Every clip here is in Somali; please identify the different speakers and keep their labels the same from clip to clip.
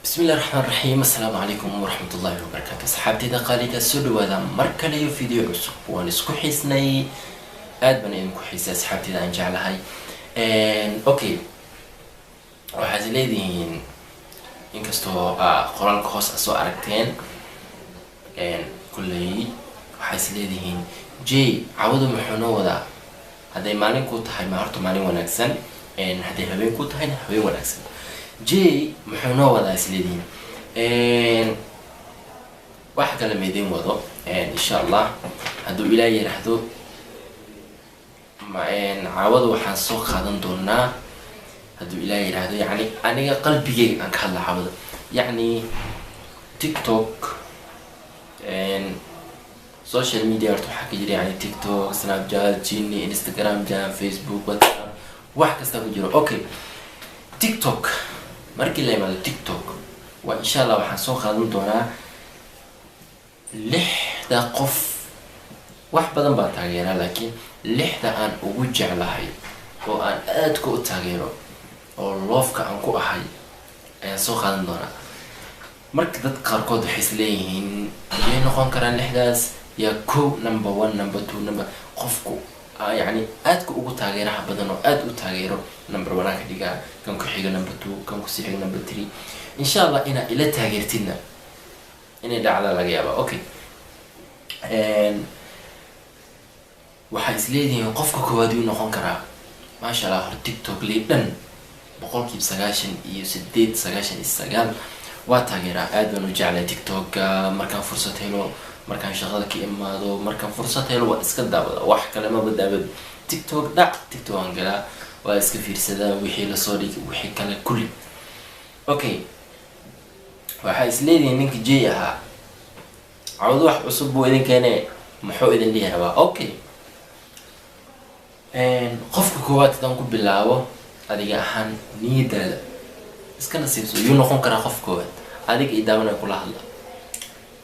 Speaker 1: بسم الله الرحمن الرحيم. السلام عليكم ورحمة الله وبركاته. صحابتي دقاليك السودو هذا مركلي فيديو عصب وانا سكو حيسني ادبن انكو حيسا صحابتي دا انجعل هاي اوكي waxaad leedihiin inkastoo qoraalka hoos soo aragteen kulley waxaad leedihiin jay cawadu muxuu noo wadaa haday maalin ku tahay ma horta maalin wanaagsan haday habeen ku tahay habeen wanaagsan jay muxuu noo wadaa isleedihiin wax kale meedin wado insha Allah haduu ilaahay yiraahdo ma cawadu waxaan soo qaadan doonaa هذا إلهي هذا يعني أنا قلبي أنك هلا عبد يعني تيك توك سوشيال ميديا ارتوحك يجري يعني تيك توك سناب شات جيني انستغرام جام فيسبوك واتساب واحد كستفجر أوكي تيك توك مركي اللي مال تيك توك وإن شاء الله وحنسون خادم دونا لحظة قف واحد بدن بتغيره لكن لحظة أن أوجع لهاي وأن أدكو تغيره oo loofka aan ku ahay ayaan soo qaadan doonaa marka dad qaarkood waxay isleeyihiin inay noqon karaan lixdaas ya number 1 number 2 number qofku yani aadka ugu taageeraha badan oo aad u taageero number 1 ka dhiga kan ku xiga number 2 kan ku sii xiga number 3 insha Allah ina ila taageertina inay dhacdo laga yaabo okay waxa isleeyihiin qofka koowaad uu noqon karaa ma sha Allah TikTok leedan boqolkiiba 98 waa taageeraa aad baan u jeclahay TikTok markaan fursad helo markaan shaqada ka imaado markaan fursad helo waa iska daawada wax kale ma badaabad TikTok aan galaa waa iska fiirsadaa wixii la soo dhigay wixii kale kulli okay waxa isleeyahay ninka jay aha cawd wax cusub oo idin keenay muxuu idin leeyahay okay qofka koowaad tan ku bilaabo adiga ahaan niyadada iska nasiibso uu noqon kara qof koowaad adiga idaabana kula hadla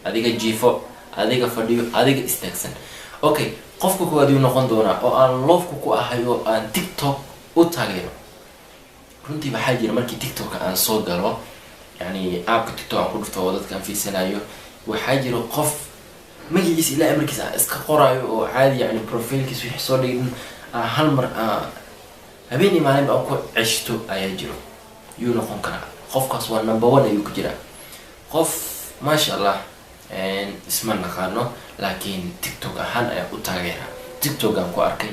Speaker 1: adiga jiifo adiga fadhiyo adiga istaagsan okay qofka koowaad uu noqon doona oo aan loofku ku ahayo aan TikTok u taageero runtii waxa jira markii TikTok aan soo galo yani app TikTok aan ku dhufto dadka aan fiirsanayo waxa jira qof magiis ilaa amarkiisa iska qoraayo oo caadi yani profilkiisu wixii soo dhigin hal mar habeenii maalin baan ku ceshto ayaa jiro yuu noqon karaa qofkaas waa number 1 ayuu ku jira qof ma sha Allah isma naqaano laakiin TikTok ahaan ayaa u taageera TikTok aan ku arkay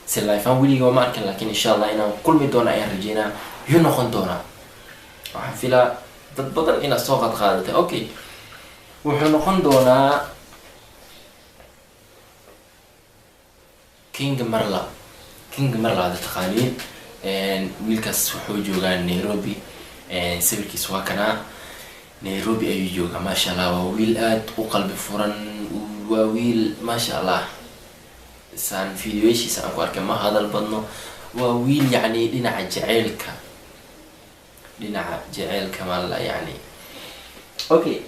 Speaker 1: si live aan wiliga ma arkin laakiin insha Allah inaan kulmi doono ayaan rajeynaa yuu noqon doona waxaan filaa dad badan ina soo qaadatay okay wuxuu noqon doonaa King Marla taqaaniin wiilkaas wuxuu joogaa Nairobi sawirkiisa waa kana Nairobi ayuu joogaa ma sha Allah waa wiil aad u qalbi furan waa wiil ma sha Allah san fiidiyooshiisa aan ku arkay ma hadal badno waa wiil yani dhinaca jaceelka ma la yani okay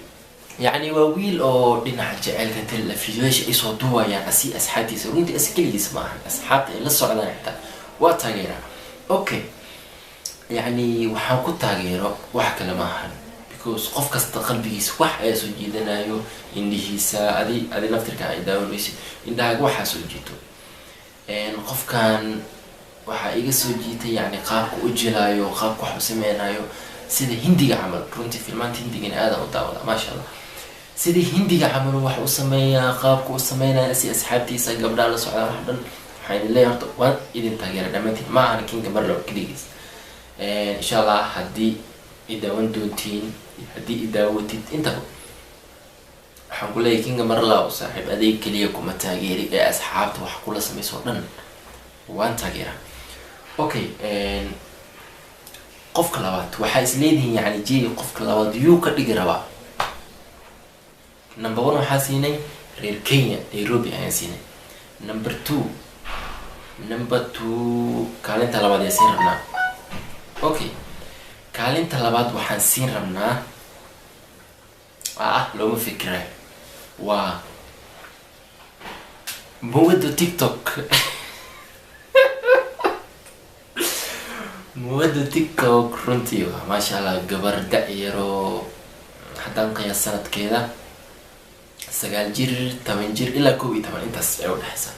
Speaker 1: يعني وويل أو دينا جعل كتل فيديوش إيش ودوا يعني أسي أصحابي سرونت أسكيل يسمعهم أصحاب لسه على حتى وتغيره أوكي يعني وحنكو تغيره وحكى لماهن because قف كست قلبي سواح أسجدنا يو إني هسا أدي نفترك عيدا وليس إن ده جوا حسجدته قف كان وحقيقة سجدته يعني قارك أجلايو قارك حسمينايو سيد هندي عمل كنت في المانت هندي جنا هذا وطاولة ما شاء الله سيد هندي عمل واحد وسمية قابك وسمينا أسي أصحابتي سجب على سعودة واحدا حين الله يرتق وان إذا تغير دمتي ما أنا كينج مرة كليجز إن شاء الله هدي إذا وانتوتين هدي إذا وتيت أنت حنقول لك كينج مرة وصاحب أدي كليكم التغيير أصحابته وحقول سمي صورنا وان تغيره أوكي قفك لواد waxaa isleedihiin yani jii qofka labaad yuu ka dhigi rabaa number 1 waxaa siinay reer Kenya Nairobi ayaan siinay number 2 kaalinta labaad ee siin rabnaa okay kaalinta labaad waxaan siin rabnaa looma fikray waa mowado TikTok مواد تيك توك runtii ما شاء الله gabar da'yaro haddaan qiyaas sanadkeeda 9 jir 8 jir ilaa 12 intaas ay u dhaxaysaa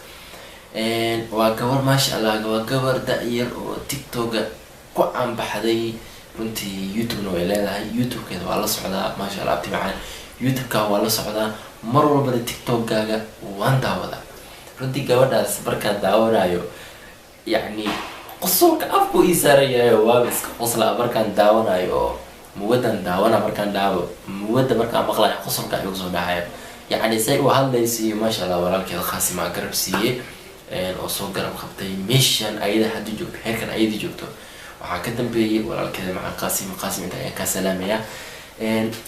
Speaker 1: waa gabar ما شاء الله waa gabar da'yar oo tiktok ku aanbaxday runtii youtube way leedahay youtube keeda waa la socdaa ما شاء الله abti macaan youtube ka waa la socdaa mar walba tiktok gaaga waan daawada runtii gabadhaas markaan daawanayo yani قصوك أبو إسرائيل وابس قصلا بركان داونا يو مودن داونا بركان داو مودة بركان مقلع قصوك يوزو معايا يعني سي وهذا يسي ما شاء الله ولا كذا خاصي مع قرب سي أصو قرب خبطي مشان أيده حد يجوك هيك كان أيده جوكتو وحكتم بي ولا كذا مع قاسم أنت كسلامية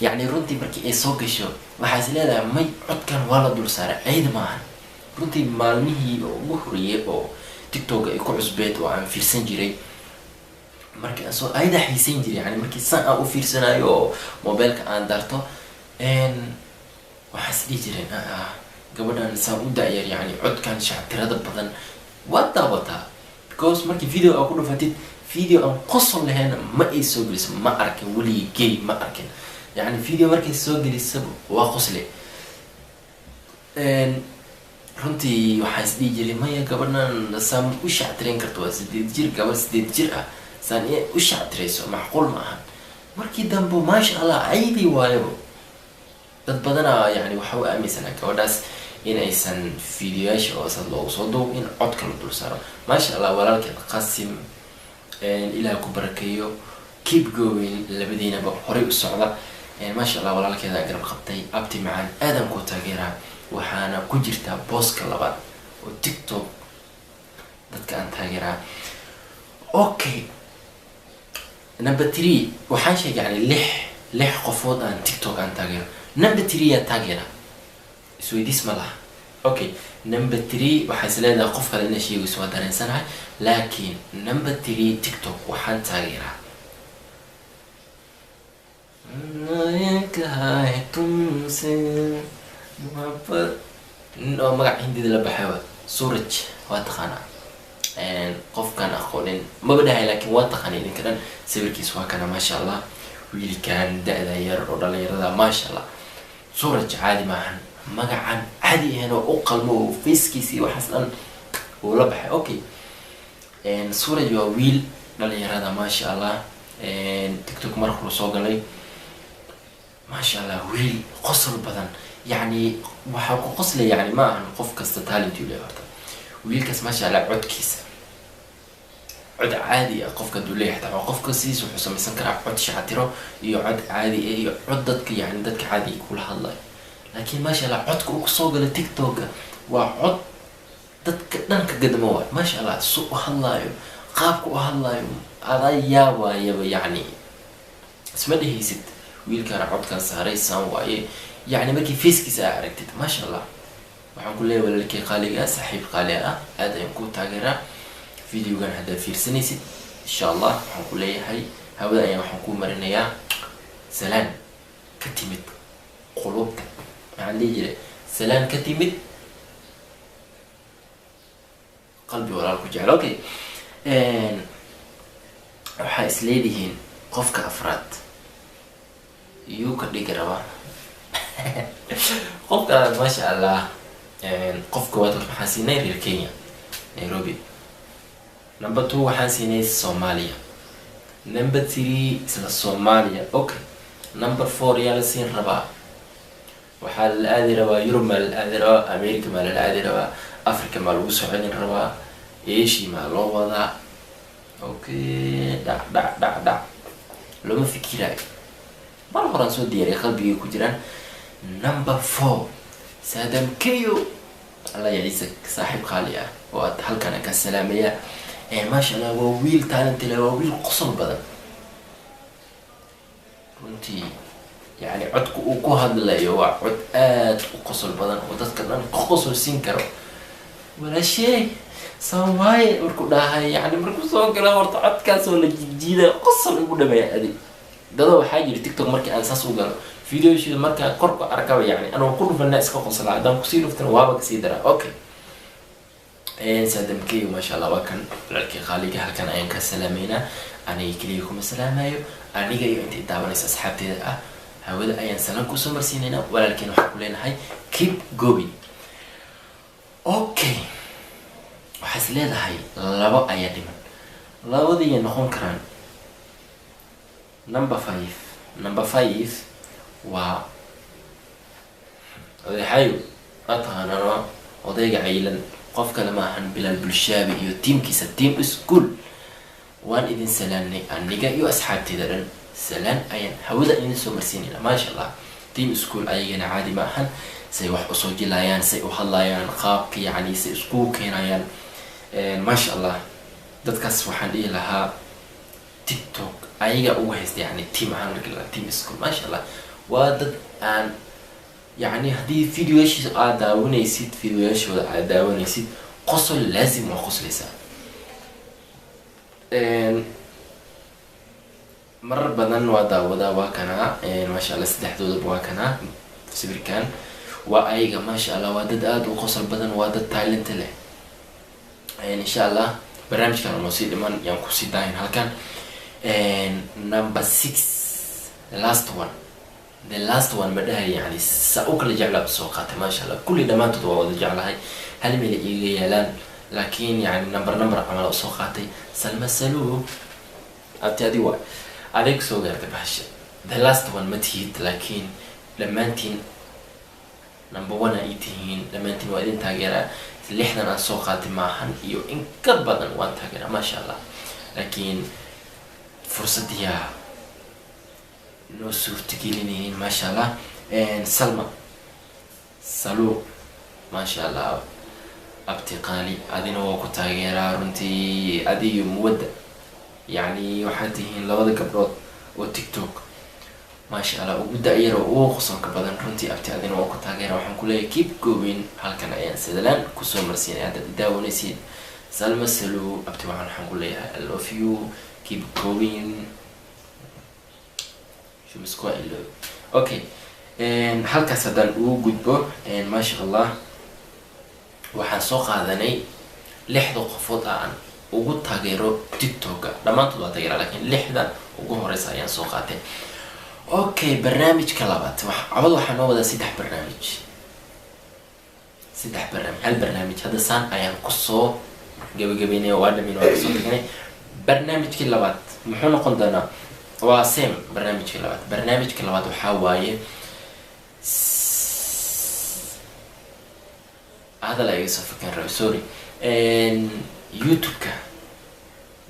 Speaker 1: يعني رنتي بركي إيه سوق شو وحاسي لا ما يعد كان ولا دول سارة عيد معن رنتي مالنيه ومهرية أو تيك توك يكون عزبيت وعم فيرسن جري مركي أسوأ أيدا حيسين جري يعني مركي سان أو فيرسن أيو موبايلك عن دارتو إن وحسدي جري قبلنا نساو داير يعني عد كان شعب تراد بدن وطا because مركي فيديو أو كله فاتت فيديو أم قصر لهنا ما يسوق جلس ما أركن ولي جي ما أركن يعني فيديو مركي يسوق جلس سب وقص لي runtii waxaa isdhihi jiray maya gabadhan saan u shactirayn karto waa 8 jir gabar 8 jir ah saan u shactirayso macquul ma aha markii dambe maasha Allah aydi waayabo dad badan yani waxa uu aaminsanaa gabadhaas in aysan fiidiyoyaasha oo sad loo soo duub in cod kala dul saaro maasha Allah walaalkeed Qasim ilaa ku barakeeyo keep going labadiinaba hore u socda maasha Allah walaalkeeda garab qabtay abti macaan aadan ku taageeraa waxaana ku jirta booska labaad oo tiktok dadka aan taageeraa okay number 3 waxaan sheegay yani lix qofood aan tiktok aan taageero number 3 ya taageera isweydiis ma laha okay number 3 waxay isleedahay qof kale inay sheegayso waa dareensanahay laakiin number 3 tiktok waxaan taageeraa محبت إنه مقع هندي ذا بحوة سورج واتقانا قف كان أخوين ما بدها لكن واتقاني إن كان سبيل كيسوا كان ما شاء الله ويلي كان داير ولا يرضى ما شاء الله سورج عادي معهن مقع عادي هنا أقل مو فيس كيسي وحسن ولا بحي أوكي سورج وويل ولا يرضى ما شاء الله تيك توك مرخلو صوغلي ما شاء الله ويل قصر بدن يعني وحاكو قصلي يعني ما عن قف كستا تالنت يولي هرتا ويلكس ماشي على عد كيس عد عادي قف كدولي حتى قف كسيس وحسن مثلا كرا عد شعتيرو يعد عادي ايه عدتك يعني دتك عادي كل هالله لكن ماشي على عدك وكسوق لتيك توك وعد دتك دنك قدموا ما شاء الله سوق هالله قابك هالله هذا يابا يعني اسمه هي ست ويل كان عد كان سهري سان وايه يعني مركي فيسكي ساعركت ما شاء الله waxaan ku leeyahay walaalkay qaaliga saaxiib qaali ah aad ayaan ku taageeraa fiidiyogan hadda fiirsanaysid insha Allah waxaan ku leeyahay hawada ayaan waxaan ku marinayaa salaan ka timid qulubta waxaan leeyahay salaan ka timid qalbi walaalku jecel okay waxa isleedihiin qofka afraad iyo ka dhigaraba qofka ma sha Allah qofka waad waxaan siinay reer Kenya Nairobi number 2 waxaan siinay Soomaaliya number 3 isla Soomaaliya okay number 4 yaa la siin rabaa waxaa la aadi rabaa Europe ma la aadi rabaa America ma la aadi rabaa Africa ma lagu soo celin rabaa Asia ma loo wadaa okay da lama fikiraayo mar horan soo diyaariyay qalbiga ku jiraan number 4 سادم كيو الله يعزك صاحب خالية وهل كان كسلامية ما شاء الله وويل تالنت له وويل قصر بدن كنتي يعني عدك وكو هذا لا يوا عد وقصر بدن وتذكر أن قصر سينكرو ولا شيء سواي وركودا يعني مركو سو كلا ورت عد كاس ولا جديدة قصر يقول ما هذه ده حاجة تيك توك مركي أنساس وقال فيديو شيء مركا قرب أركب يعني أنا كل في الناس كقصة العدم كسير وفتن وابك سيدرا أوكي سادم كي ما شاء الله وكان لك خالق هل كان عين كسلامينا aniga kaliya kuma salaamayo aniga iyo inta daawanaysa asxaabteeda ah hawada ayaan salaan ku soo marsiinayna walaalkeen waxaan ku leenahay keep going. Okay, waxaas leedahay labo ayaa dhiman, labadii noqon karaan number 5 waa odayahayo ataqaanana odayga caylan qof kale ma ahan Bilaal Bulshaabi iyo tiimkiisa team school. waan idin salaamnay aniga iyo asxaabteeda dhan salaan ayaan hawada idin soo marsiinayna maasha Allah. team school ayagana caadi ma ahan, say wax usoo jilayaan, say u hadlayaan qaabka yani say isku keenayaan maasha Allah. dadkaas waxaan dhihi lahaa TikTok ayaga ugu haysta yani team aan la team school maasha Allah. waa dad aan يعني هذه فيديوهاش داونيسيد فيديوهاش داونيسيد قصل لازم وقصل لسان مرة بدن ودا وكنا ما شاء الله سدح دود بواكنا سبير كان وأيجا ما شاء الله ودد أد وقصل بدن ودد تايلنت له إن شاء الله برنامج كان نصيد من ينقصي داين هالكن number 6 the last one بدها يعني سأوكل جعلها بسوقات ما شاء الله كل دمانت تدور جعلها هل من يجيلان لكن يعني نمبر عمل سوقاتي سلمى سلو أبتدي واحد عليك سوق بهالشيء the last one متهيت لكن لما انتين number 1 ايتين لما انتين وادين تاجرة اللي احنا سوقاتي معهن يو إن كبدن وان تاجرة ما شاء الله لكن فرصتي نو suurtagelinayeen ما شاء الله. سلمى سلو ما شاء الله abti qaali adina waa ku taageeraa runtii adiyo muwada yani waxaad tihiin labada gabdhood oo TikTok ما شاء الله ugu daayiro oo qosolka badan runtii abti adina waa ku taageeraa waxaan ku leeyahay keep going halkan ayaan sidalan ku soo marsiinay hadda daawanaysid Salma Salo abti waxaan ku leeyahay I love you keep going شو مسكوا إلو أوكي halkaas haddaan ugu gudbo ما شاء الله waxaan soo qaadanay 6 qofood aan ugu taageero TikTok dhamaantood waa taageera laakiin 6 ugu horeysa ayaan soo qaatay. Okay, barnaamijka labaad waxaan noo wadaa 3 barnaamij hal barnaamij hadda saan ayaan ku soo gabagabeynay waa dhamin waa soo dhignay. barnaamijkii labaad muxuu noqon doonaa waa same barnaamijka labaad waxaa waaye هذا لا يوسف كان رأي سوري يوتيوب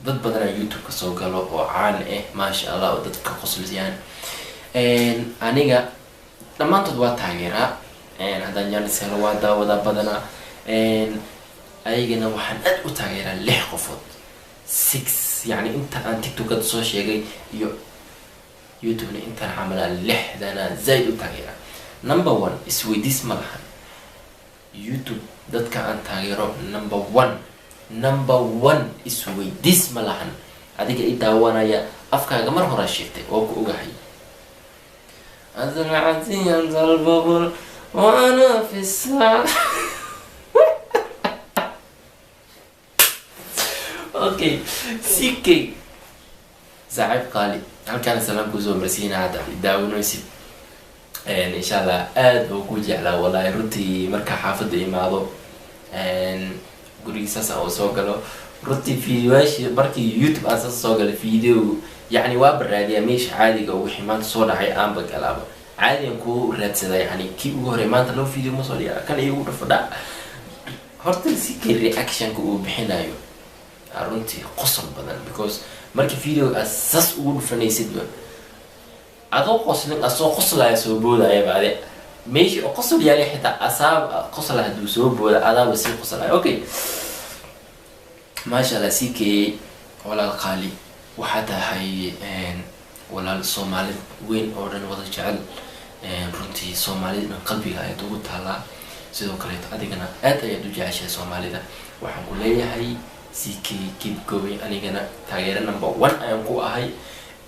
Speaker 1: ضد بدنا يوتيوب كسوق له وعان ما شاء الله وضد كقصل زيان أنيجا لما تدوا تغييرا هذا يعني سهل ودا بدنا أيجنا وحن أدو تغييرا لح قفوت 6 يعني أنت عن تيك توك السوشيال يوتيوب أنت عامل لح دنا زايد تغييرا number 1 سويديس ملحن YouTube dadka aan taageero number 1 isweydiis ma lahan adiga i daawanaya afkaaga mar hore sheegtay oo ku ogahay azra'atiyan zalbabul wa ana fi saa okay sikay zaib qali halkaan salaam ku soo marsiina hada daawanaysid إن شاء الله أد وجودي على والله رتي مركا حافظ إماده قولي ساسا أو سوقله رتي فيديوهاش بركي يوتيوب أساس سوقله فيديو يعني وابرادي مش عادي جو حماد صورة هاي أم بكلامه عادي نكو رد سدا يعني كي وهري ما تلو فيديو مصوري كان يقول فدا هرتل سكر رياكشن كو بحنايو رتي قصر بدن because مركي فيديو أساس أقول فنيسيد adoo qoslin asoo qoslaya soo boodaya baade meeshii oo qosl yahay xitaa asaab qoslaa haduu soo booda adaaba si qoslaya. Okay, ما شاء الله سيكي ولا القالي وحتى هاي ولا الصومالي وين أورن وضع جعل runtii Soomaalida qalbiga ay ugu taala sidoo kale adigana aad ay u jeceshahay Soomaalida waxaan ku leeyahay CK keep going anigana taageero number 1 ayaan ku ahay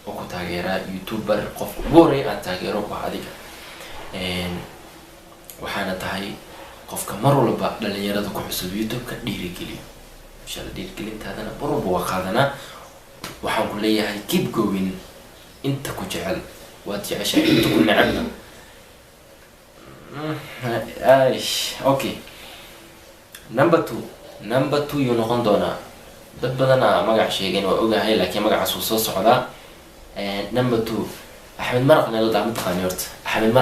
Speaker 1: oo ku taageera YouTuber qof ugu horeey aan taageero waa adiga waxaana tahay qofka mar walba dhalinyarada ku cusub YouTube ka dhiirigeliyo insha Allah dhiirigelintaadana barba waa qaadana waxaan ku leeyahay keep going inta ku jecel waad jeceshahay inta ku necebna okay number 2 yuu noqon doonaa dad badana magac sheegeen waa ogahay laakiin magacaas uu soo socdaa number 2 Axmed Maraq nala daamin taqaani horta Axmed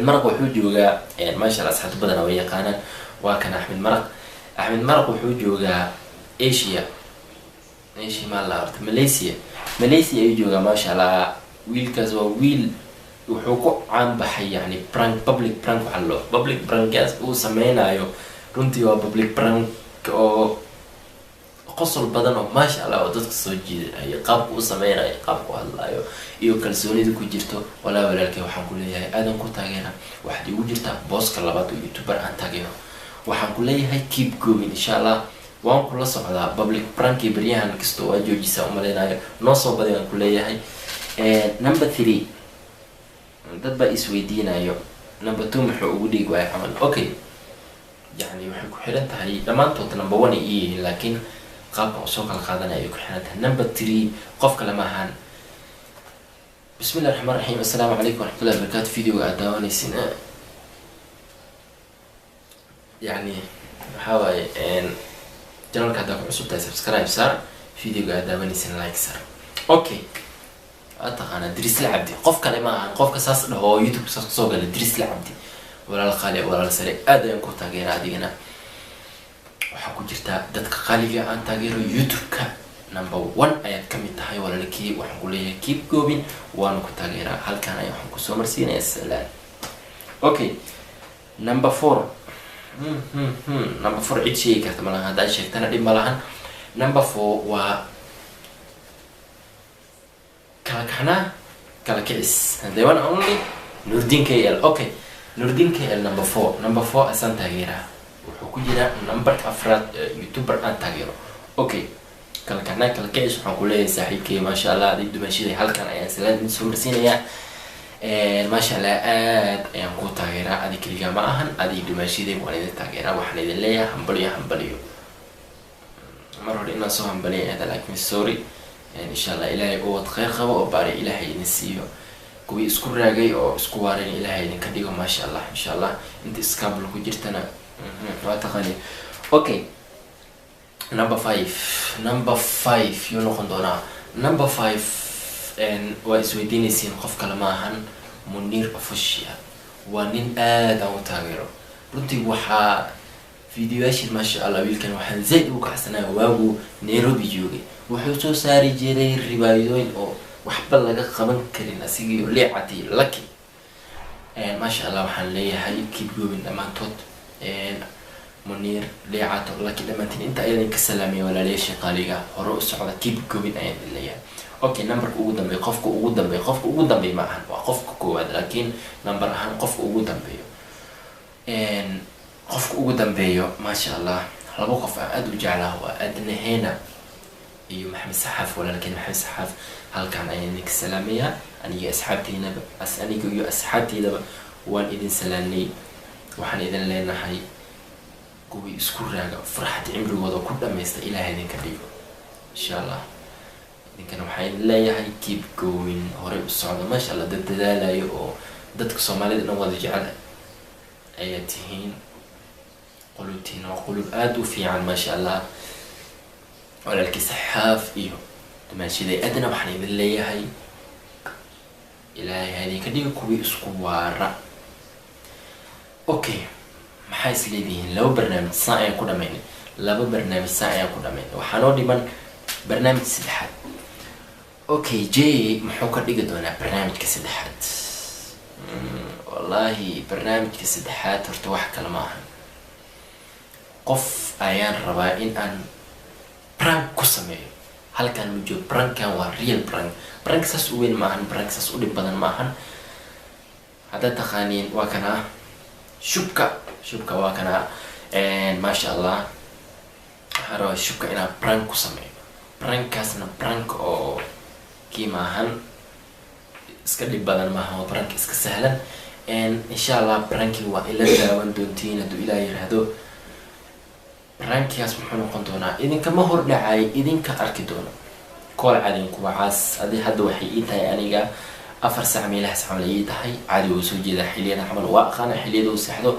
Speaker 1: Maraq wuxuu joogaa maasha Allah asxaabta badana way yaqaanaan waa kan Axmed Maraq wuxuu joogaa Asia ma la horta Malaysia ayuu joogaa maasha Allah wiilkaas waa wiil wuxuu ku caan baxay yani public prank waxa loo public prank uu sameynayo runtii waa public prank oo qosol badan oo maasha Allah oo dadka soo jiiday qaabku uu sameynayo qaabku hadlayo iyo kalsoonida ku jirto walaalkay waxaan ku leeyahay aadan ku taageera waxaad igu jirtaa booska labaad oo YouTuber aan taageero waxaan ku leeyahay keep going insha Allah waan kula socdaa public prank bariyahan kasto waa joojisa u maleynayo noo soo baday aan ku leeyahay number 3 dad ba isweydiinayo number 2 muxuu ugu dhig waay camal okay yani waxay ku xiran tahay dhamaantood number 1 iyo laakiin qaabka soo kala qaadanayo ku xiran tahay number 3 qof kale ma ahan bismillahir rahmanir rahim assalaamu alaykum warahmatullahi wabarakatuh video ga daawanaysin yani waxa waaye channelka hadda ku cusub tahay subscribe sar video ga daawanaysin like sar okay أتقنا دريس العبدي قف كلمة قف كساس له يوتيوب كساس صوغ دريس العبدي ولا الخالق ولا السريع هذا ينكر تغيير هذه هنا وحكو جرتا دتك خالق عن تغيير يوتيوب ك نمبر 1 آيات كم يتحي ولا لكي وحكو ليه keep going وانكو تغيير هل كان يحكو سومر سينا السلام أوكي نمبر 4 نمبر 4 عيد شيء كهت ملان هذا الشيء تنا دي ملان نمبر 4 و kala kicis the one only Nurdin KL okay Nurdin KL number 4 asan taageera wuxuu ku jira number afraad YouTuber aan taageero okay kala kicis waxaan ku leeyahay saaxiibkay maasha Allah adii dumaashiday halkan ayaan salaad soo marsiinaya maasha Allah aad ayaan ku taageeraa adii kaliya ma ahan adii dumaashiday waan idin taageeraa waxaan idin leeyahay hambaliyo mar hore inaan soo hambaliyo laakiin sorry إن شاء الله إلهي قوة خير خبا وباري إلهي نسيه كوي اسكو راجي أو اسكو وارين إلهي نكديه ما شاء الله إن شاء الله أنت إسكابل كجرتنا واتقاني أوكي number 5 يونو خندونا number 5 إن وإسويديني سين خف كلامهن منير أفشيا ونين أو تاجرو رنتي وحا فيديوهاش ما شاء الله ويلكن وحن زيد وكحسنا واو نيروبي جوجي وحوسو ساري جيري الربايدوين أو وحبل لقى قبن كرين أسيجي ولعتي لكي ما شاء الله وحن ليه هاي كيب جوين لما توت منير لعته لكن لما تين أنت أيضا كسلامي ولا ليش قاليجا ورؤوس على كيب جوين أيضا اللي أوكي نمبر قودا بيقفك قودا بيمعهن وقفك قواد لكن نمبر هن قفك قودا بيو قفك قودا بيو ما شاء الله لابو قف أدو جعله وأدنى هنا iyo maxamed saxaf walaalkeen maxamed saxaf halkan ayaan idin salaamaya aniga asxaabteydaba waan idin salaanay waxaan idin leenahay kuwii isku raaga farxad cimrigooda ku dhameesta ilaahay idinka dhigo insha Allah idinkana waxaan leeyahay keep going hore u socdo maasha Allah dad dadaalayo oo dadka Soomaalida dhan wada jecel ayaa tihiin qulub aad u fiican maasha Allah ولكن سحاف إيو ماشي ذي أدنى وحني باللي هاي إلهي هذه كدي كوي اسكوارا أوكي محايس لي بين لو برنامج ساعة كودا مين لو برنامج ساعة كودا مين وحنو دي من برنامج سدحات أوكي جي محوكر دي قدونا برنامج كسدحات والله برنامج كسدحات ارتوح كلماها قف أيان ربائن أن prank ku sameeyo halkan ma joogo prankan waa real prank saas u weyn maahan prank saas u dhib badan maahan hadda taqaaniin waa kana shubka waa kana maasha Allah waxaan rabaa shubka inaan prank ku sameeyo prankkaasna prank oo kii maahan iska dhib badan maahan waa prank iska sahlan insha Allah pranki waa ila daawan doontiin hadduu Ilaahay yiraahdo rankigaas muxuu noqon doonaa idinkama hor dhacay idinka arki doono kool cadin kuwa caas adii hadda waxay ii tahay aniga 4 saac meelahaas camal ii tahay caadi oo soo jeeda xilliyada camal waa aqaan xilliyada uu saxdo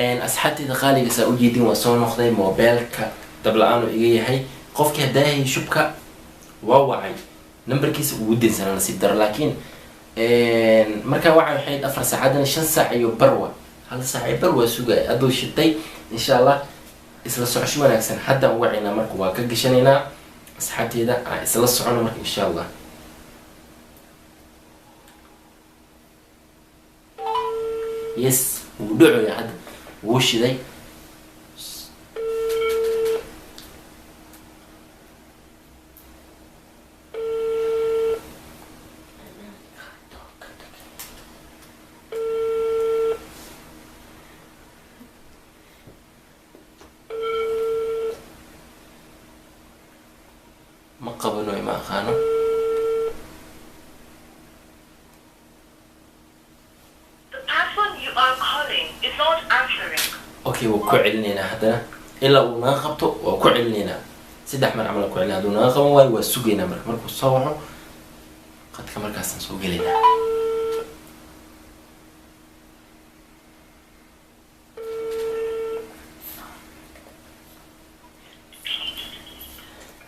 Speaker 1: asxaabtayda qaaliga saa u jeedin waa soo noqday mobilka dabla-aan oo iga yahay qofkii hadaahay shubka waa wacay numberkiisa ugu dansanaa nasiib daro laakiin markaa waxa waxay 4 saacadana 5 saac iyo barwa 1 saac iyo barwa sugay adoo shitay insha Allah isla socosho wanaagsan hadda wacayna marka waa ka gashanaynaa asxaabtayda isla socono marka insha Allah yes ودعوا يا حد وش ذي ما قبلوا ما خانوا اوكي وكعلنينا هذا الا وناقبته وكعلنينا سدح من عمل كعلنا هذا ناقب واي وسوقينا مركو صوحو قد كمركاس نسوق لنا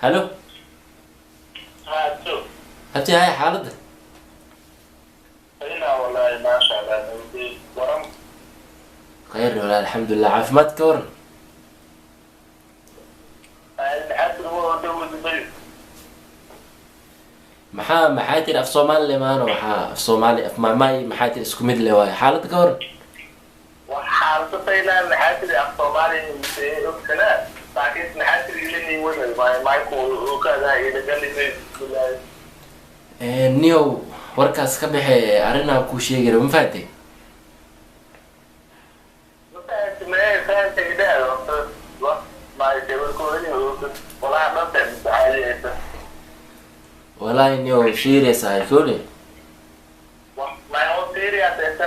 Speaker 1: هلو هاتي هاي حالتك
Speaker 2: هنا والله ما شاء الله ورم
Speaker 1: خير ولا الحمد لله عافمتك ورن
Speaker 2: الحمد هو دو دبي
Speaker 1: maxaa af Soomaali maano waxa af Soomaali af maamay maxaa isku mid leh way xaalad ka hor
Speaker 2: وحالته فينا الحاجة الصومالي وكذا لكن الحاجة اللي وين ما يكون وكذا إذا قال لي
Speaker 1: niyow warkaas ka bixi arina ku sheegay ma faatay
Speaker 2: فانت إذا ما يقول كوني ولا ما تنسى عليه
Speaker 1: wallahi niyow serious ay kuli
Speaker 2: ما هو سيريا تنسى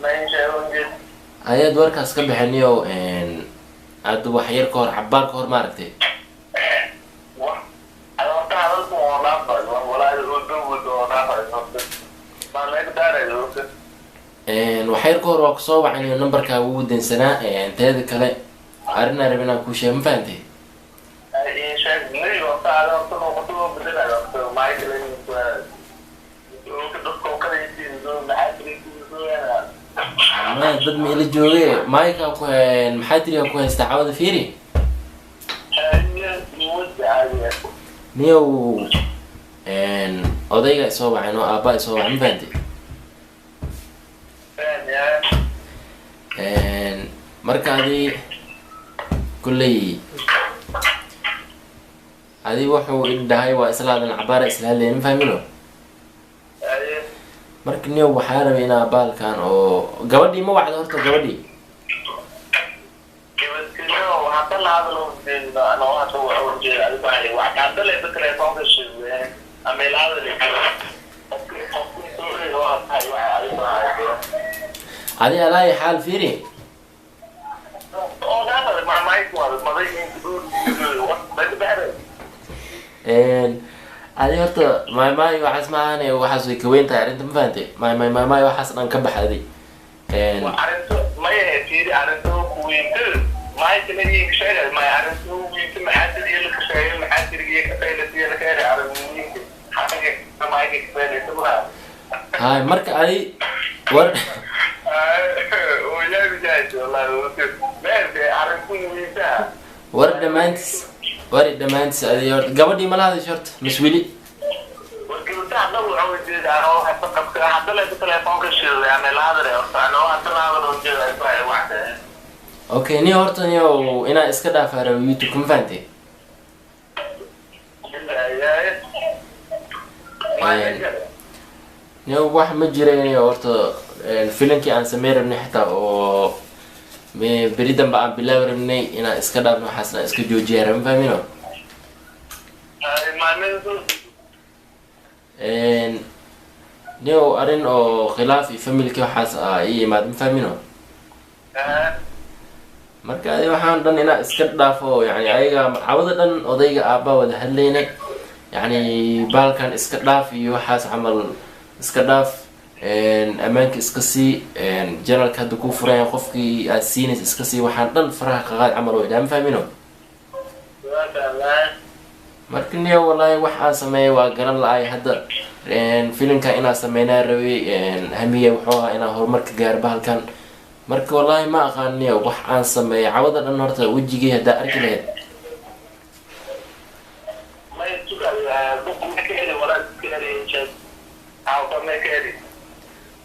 Speaker 2: ما ينشأون
Speaker 1: ayad warkaas ka bixi niyow aad wax yar ka hor cabbaan ka hor ma aragtay waxyar ka hor waa kusoo wacay numberka ugu dansanaa teeda kale arina rabinaa ku sheeg ma fahamtay
Speaker 2: Michael dadkoo kala yihiin maxaatiri
Speaker 1: ما dad ma ila jooge Mike ku maxaa tiri ku haysta cawada fiiri niyow odayga soo wacay oo aabba soo wacay mafahanti markaadii kulley adii wuxuu indhahay waa islaadan cabaara islaaleen fahmino marka niyow waxaa rabay inaa baalkan oo gabadhii ma wacdo horta gabadhii adi alaayi xaal fiiri adi horta maay waxaas maahan waxaas way kaweyn tahay arrinta ma fahantay maay waxaas dhan ka baxadi hay marka adi war war dhamaantiis adi horta gabadhii ma la hadasho horta mas weli okay niyo horta niyo inaa iska dhaafaa rabo youtube ma fahantay niyo wax ma jirayn horta filankii aan sameyn rabnay xitaa oo beri danba aan bilaabi rabnay inaan iska dhaafno waxaasna iska joojiya raba ma fahmino niyo arrin oo khilaaf iyo familki waxaas ii imaad ma fahmino marka adi waxaan dhan inaa iska dhaafo yani ayaga cawada dhan odayga aabba wada hadlaynay yani baalkan iska dhaaf iyo waxaas camal iska dhaaf ammaanka iska sii janalka hadda kuu furaya qofkii aad siinaysa iska sii waxaan dhan faraha qaqaad camal oo idhaa ma fahmino marka niyo wallahi wax aan sameeyay waa garan la-ay hadda filimka inaa sameynaa rabay hamiya wuxuu ahaa inaa horumarka gaaro bahalkan marka wallahi ma aqaan niyo wax aan sameeyay cawada dhan horta wejigii haddaa arki lahayd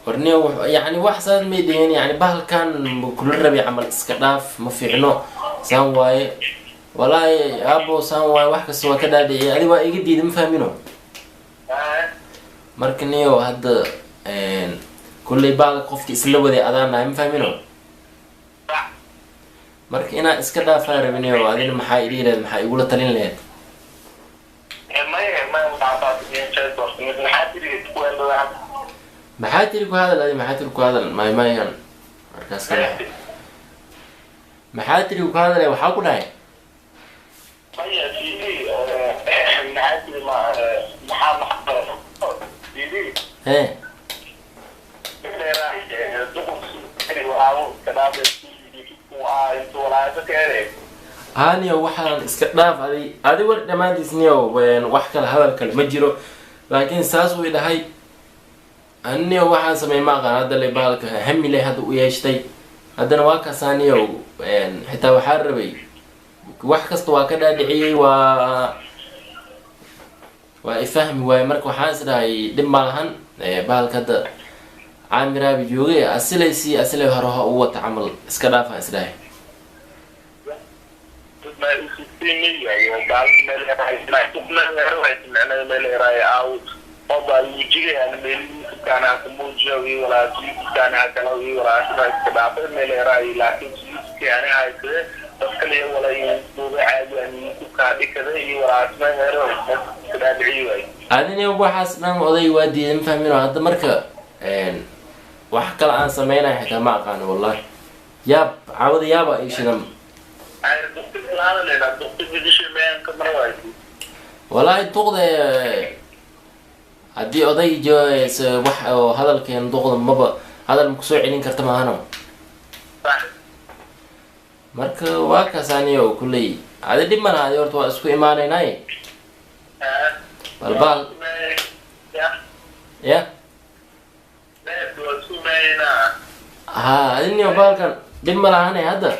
Speaker 1: warniyo yani wax saad may dhihin yani bahalkan kula rabay camal iska dhaaf ma fiicno saan waaye wallahi aabo saan waaye wax kasta waa ka dhaadhiciyay adi waa iga diida ma fahmino marka niyo hadda kulley baalka qofki isla waday adaanahay ma fahmino marka inaa iska dhaafaa rabiniyo adina maxaa idhi lahayd maxaa igula talin lahayd maxaa tiri ku hadal adi maxaa tiri ku hadal maymayan markaas ka maxaa tiri ku hadal waxaa ku dhahay he haniyo waxaan iska dhaaf adi war dhamaantiis niyo wax kale hadal kale ma jiro laakiin saas uu dhahay aniyo waxaan sameey ma aqaan hadda le baalka hami leh hadda u yeeshtay haddana waa kasaaniyo xitaa waxaa rabay wax kasta waa ka dhaadhiciyey waa ifahmi waaye marka waxaan is dhahay dhib ma lahan baalka hadda caamiraabi joogay asilaysi asilay horeha u wata camal iska dhaafaan is dhahay adina waxaas dhan oday waa diiday ma fahmino hadda marka wax kale aan sameynaya xitaa ma aqaano wallahi yaab cawada yaaba ay shidan wallahi duqda haddii oday wax oo hadalkeen duqda maba hadal ma kusoo celin karta maahano marka waa kaas aniyo kulley adi dhib malaha adi horta waa isku imaanaynay balbal ya ha adinio balkan dib ma lahanay hadda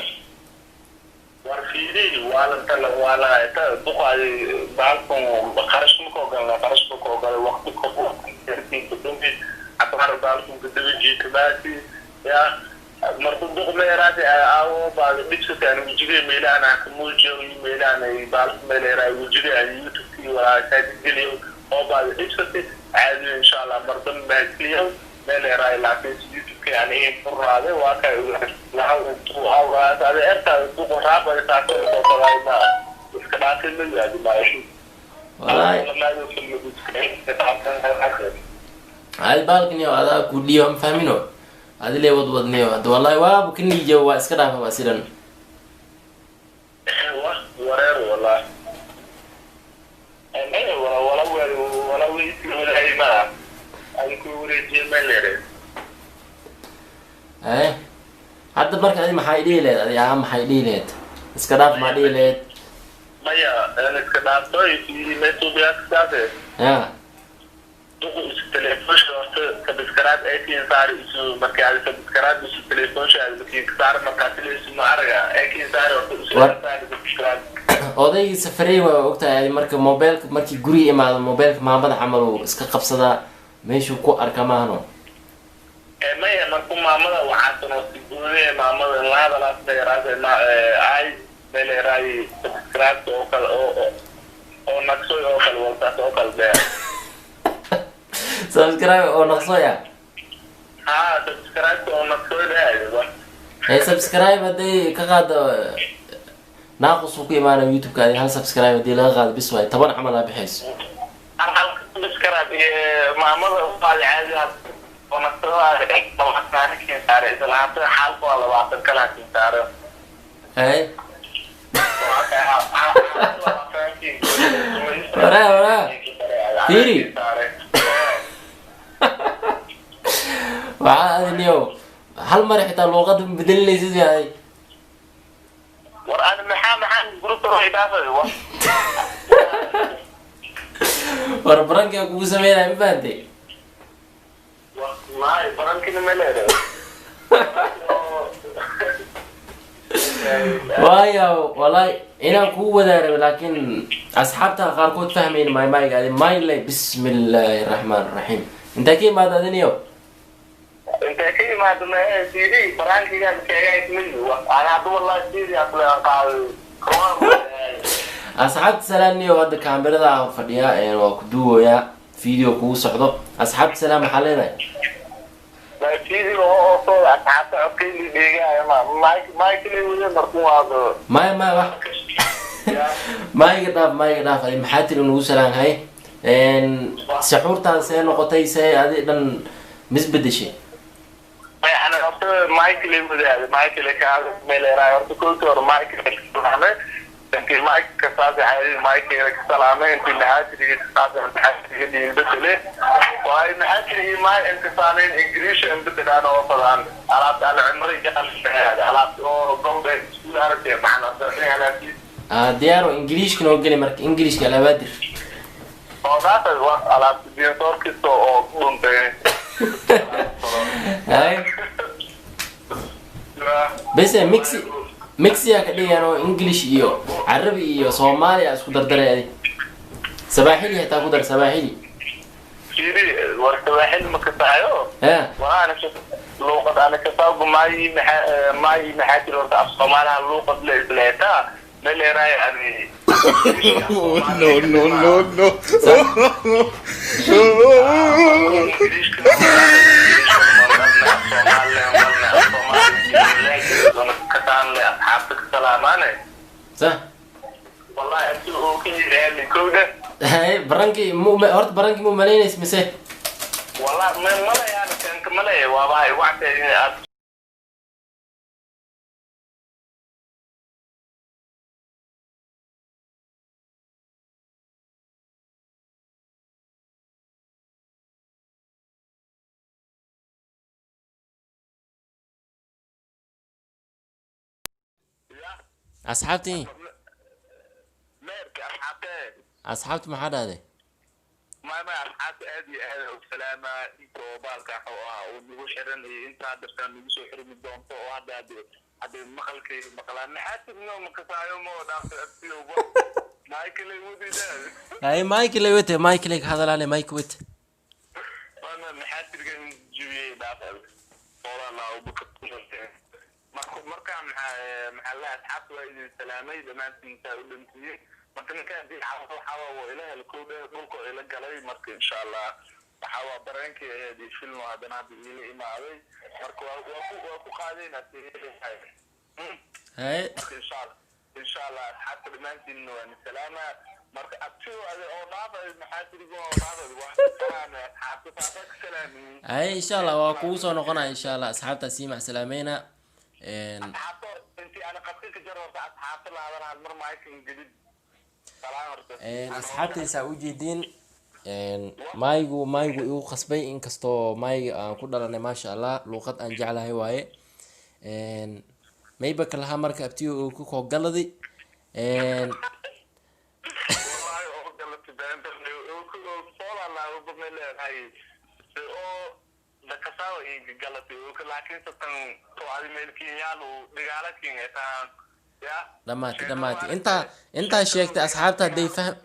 Speaker 2: warfiidi wala ta buqay balkan kharash ko gal waqti ko dumbi atar balkan gudbi tabati ya martu duq meerati awo baad dhigsataan wujige meelana kamuujo meelana baal meelera wujige youtube wala taageliyo oo baad dhigsatay caadi insha Allah mardan baakliyo meelera ila youtube yani furaade waa ka laaw intuu awraad ada erta duq raaba taaqo oo kalaayna iska dhaafin ma yaadi maayo
Speaker 1: wallahi ay balkan yo ada ku diyo am fahmino adile wadneeyo hada wallahi waa kaniijo waa iska dhaafa ba sidan
Speaker 2: wareer wallahi ay wala wiisi walaay ma ay ku wareejin malere
Speaker 1: hadda marka adi maxay dhiileed adi maxay dhiileed iska dhaaf ma dhiileed
Speaker 2: maya iska dhaafto iyo meetubiya kaade
Speaker 1: ya
Speaker 2: telefoon kabiskarad ay saar isu marka ay kabiskarad isu telefoon shaad markii saar marka telefoon ma araga ay saar
Speaker 1: oday safaray waa ogtahay marka mobilka markii guri imaado mobilka maamada camal uu iska qabsada meeshu ku arka maano
Speaker 2: maya marka maamada waxa soo sidoo maamada laada la saarada ma ay beleeray kabiskarad oo kale oo naqso oo kale walta oo kale
Speaker 1: subscribe oo naqsoya
Speaker 2: subscribe oo naqsoya
Speaker 1: subscribe hadii ka qaado naaqus ku imaana youtube ka hal subscribe hadii laga qaado bis way 10 camal la bixayso
Speaker 2: hal subscribe maamada oo caadi ah oo naqsoya waxaan ka saaray salaanta xalku waa 20 kala ka saaro
Speaker 1: ora Diri وعادنيو هل مرة حتى اللغة بدل لي زي هاي
Speaker 2: ورأنا محام جروب روحي دافع
Speaker 1: وربرانك يا كوسا ميلا مبادئ
Speaker 2: ما برانك نملة
Speaker 1: وايا والله انا قوة داري لكن اصحابتها قاركود فاهمين ماي قاعدين ماي لي بسم الله الرحمن الرحيم انت كيف ما تدنيو
Speaker 2: انت كيف ما تدنيو سيدي برانك كان كيف منه انا عبد الله سيدي اطلع قال
Speaker 1: اصحابت سلامني وهذا كاميرا فديا وكدو يا فيديو كو سخدو اصحابت سلام حلينا
Speaker 2: فيديو oo soo asxaabta codkii deegaaya mike leeyahay markuu aado
Speaker 1: ما يقدر هذه محاتل ونوصل عن هاي سحورتها سين نقطي سي هذه دن مسبد شيء
Speaker 2: أنا قلت مايكل يبدأ مايكل كان مليرا قلت كل تور مايكل كسلامة لكن مايكل كساد عادي مايكل كسلامة أنت نهاية كساد نهاية اللي بدله وهاي نهاية ما أنت صانين إنجليش أنت تدانا وصلان على عمري كان على قوم بسكول عربي معنا على
Speaker 1: ديارو إنجليش كنا وقلي مرك إنجليش كلا بدر
Speaker 2: هذا الوقت على الدينتور كتو أو كنت
Speaker 1: هاي بس ميكسي يا كده يعني إنجليش إيو عربي إيو صومالي أسكو دردرة يعني سباحيلي هتا قدر سباحيلي
Speaker 2: كيري ورسباحيلي مكتاعيو وأنا شفت لوقت أنا كتاب ماي محاتي لورت أبصومالها اللوقت لإسلاتا ملي راي يعني
Speaker 3: no
Speaker 1: صح
Speaker 2: والله انت اوكي يعني كوده
Speaker 1: هاي برانكي هورت برانكي مو مالينيس مسه
Speaker 2: والله ما يعني كان كمله واباي وقت
Speaker 1: أصحابتي ما حدا هذا
Speaker 2: ما أصحاب هذه هذا السلامة وبارك ونقول أنت هذا كان نقول حرم الدون وهذا هذا مخلك مخلان حتى إنه مكسايو ما ودافع أبتيو مايكل يودي ده
Speaker 1: هاي مايكل ويت مايكل هذا لا مايك ويت
Speaker 2: أنا حتى كان جوي دافع والله وبكتير مركا محلات حتى السلامة إذا ما أنت ولنتي marka kan dii xawa oo ilaahay ku dhulko ila galay marka insha Allah xawa bareenkii film hadana ila imaaday marka waa ku qaadayna hay insha Allah hatta dhimaantiin waa salaama marka abtiyo oo dhaafay maxaadirigo oo dhaafay wax salaama hatta taabak salaami
Speaker 1: hay insha Allah waa kugu soo noqonaa insha Allah asxaabta si ma salaameena
Speaker 2: hatta intii ana qadka jaro hatta la hadana mar maaykin gidid
Speaker 1: asxaabtaysa u jeedin maygu igu qasbay inkastoo mayga aan ku dhalanay maasha Allah luqad aan jeclahay waaye mayba kalaha marka abtiyo uu ku kogaladi dhamaati inta sheegtay asxaabta haday fahm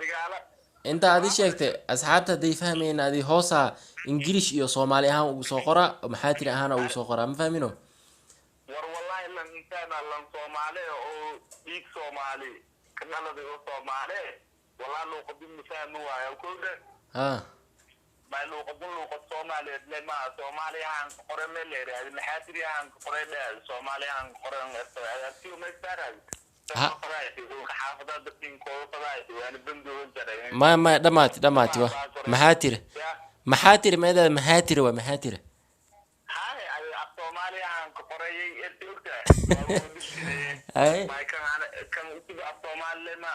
Speaker 1: inta aad sheegtay asxaabta haday fahmeen aad hoosa English iyo Soomaali ahaan ugu soo qora maxaa tiri ahaan ugu soo qora ma fahmino
Speaker 2: war wallahi lan intaana lan Soomaali oo dhiig Soomaali kana la dhigo Soomaali wallahi loo qodin fahmo waayo kooda ma loo qodin Soomaali lama Soomaali ahaan qore meel leeyahay maxaa tiri ahaan qore Soomaali ahaan qore artiyo ma taray ما
Speaker 1: dhamaati maxaa tiri meeda maxaa tiri waa maxaa tiri
Speaker 2: hay Soomaali aan ku qorayay irtiga
Speaker 1: hay
Speaker 2: kan Soomaali ma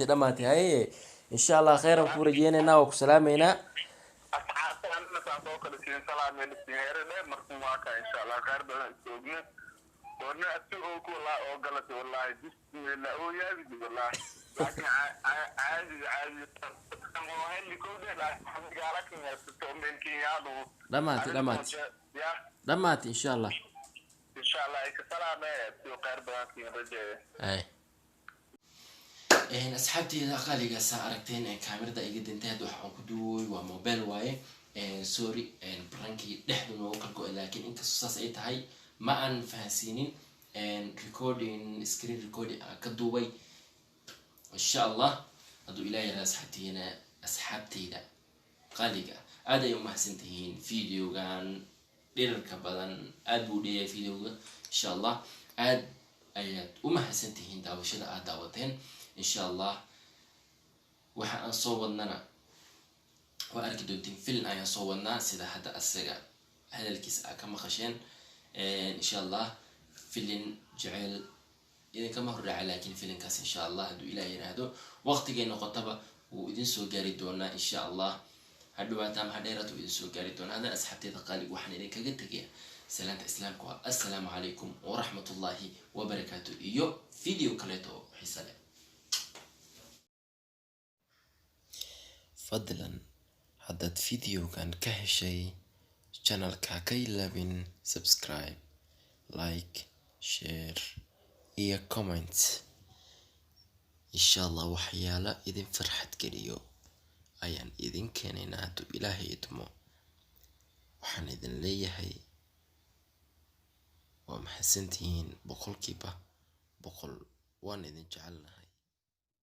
Speaker 1: dhamaati hay insha Allah khayran ku rajeynayna oo ku salaameena
Speaker 2: asxaabtan ma soo kala siin salaameena siyaarada markuu waa ka insha Allah khayr badan joogna ورنا أسوق والله أو قلت والله بسم الله هو يابي والله لكن عادي هو اللي كوده لا قالك إن تؤمن كيادو
Speaker 1: dhamaati insha Allah
Speaker 2: إن شاء الله السلام عليكم قربان في رجع
Speaker 1: asxaabteyda qaaliga saa aragteen kaamirada iga dinteed waxaan ku duway waa mobile waaye sorry branki dhexdu noogu kalgo laakiin inkastoo saas ay tahay ma aan fahansiinin recording screen recording ka duubay insha Allah haduu ilaahay asxaabteyda qaaliga aad ay u mahadsantihiin videogan dhirka badan aad buu dheeyay videoga insha Allah aad ayaad u mahadsantihiin daawashada aad daawateen insha Allah waxa aan soo wadnana waa arki doontiin film ayaan soo wadnaa sida hadda asaga hadalkiisa ka maqasheen إن شاء الله فيلم جعل إذا كما هو رعى لكن فيلم كاس إن شاء الله هدو إلى ينادو وقت جينا قطبة وإذن سو جاري دونا إن شاء الله هدو واتام هديرة وإذن سو جاري دونا هذا أسحبتي تقالي وحنا إليك قلت سلامة إسلامكم السلام عليكم ورحمة الله وبركاته إيو فيديو كليتو حسالة فضلا حدد فيديو كان كهشي channel كاكي لابن subscribe like share iyo comment insha Allah waxyaala idin farxad geliyo ayaan idin keenaynaa haduu Ilaahay idmo waxaan idin leeyahay waa mahadsantihiin boqolkiiba boqol waan idin jecelnahay